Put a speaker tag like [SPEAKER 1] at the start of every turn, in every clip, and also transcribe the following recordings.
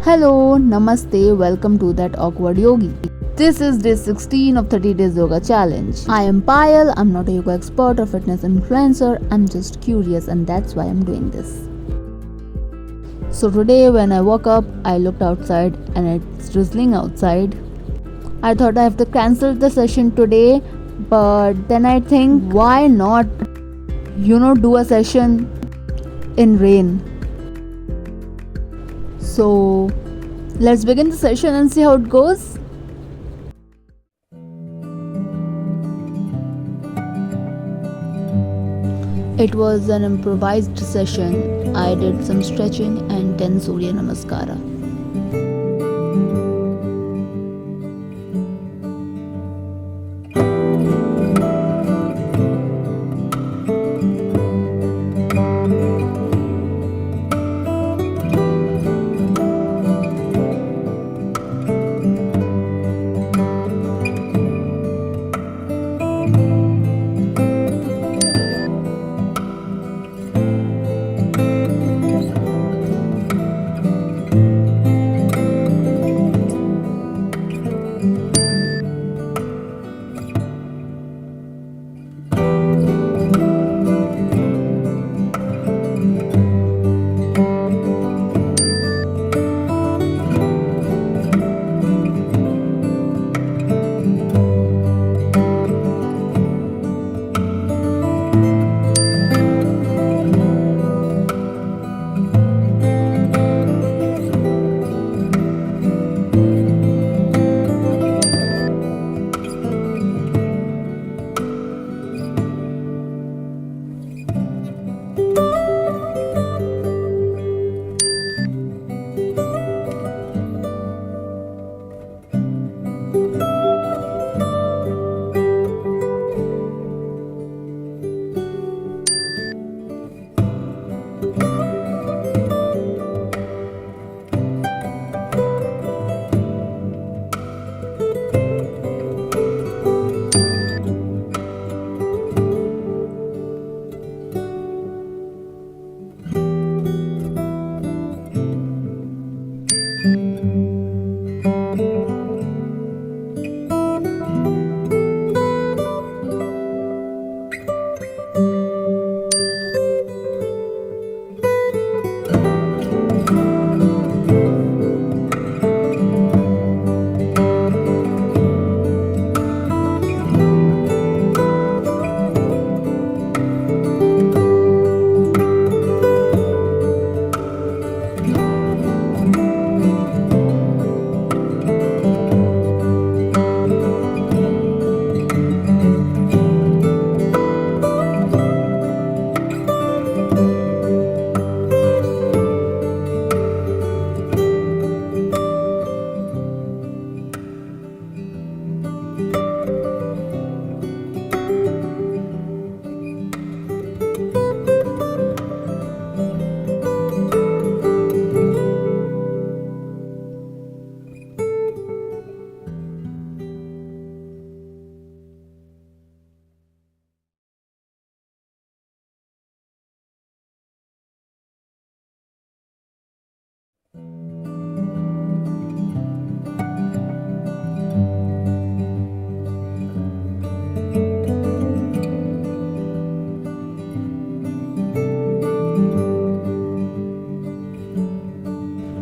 [SPEAKER 1] Hello, Namaste, welcome to That Awkward Yogi. This is day 16 of 30 Days Yoga Challenge. I am Payal, I'm not a yoga expert or fitness influencer, I'm just curious and that's why I'm doing this. So today when I woke up, I looked outside and it's drizzling outside. I thought I have to cancel the session today, but then I think why not, do a session in rain. So let's begin the session and see how it goes. It was an improvised session. I did some stretching and 10 Surya Namaskar.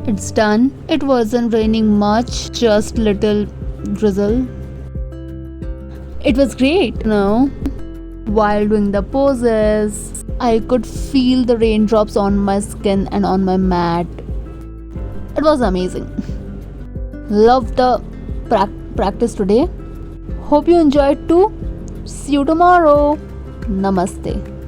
[SPEAKER 1] It's done. It wasn't raining much, just little drizzle. It was great, While doing the poses, I could feel the raindrops on my skin and on my mat. It was amazing. Love the practice today. Hope you enjoyed too. See you tomorrow. Namaste.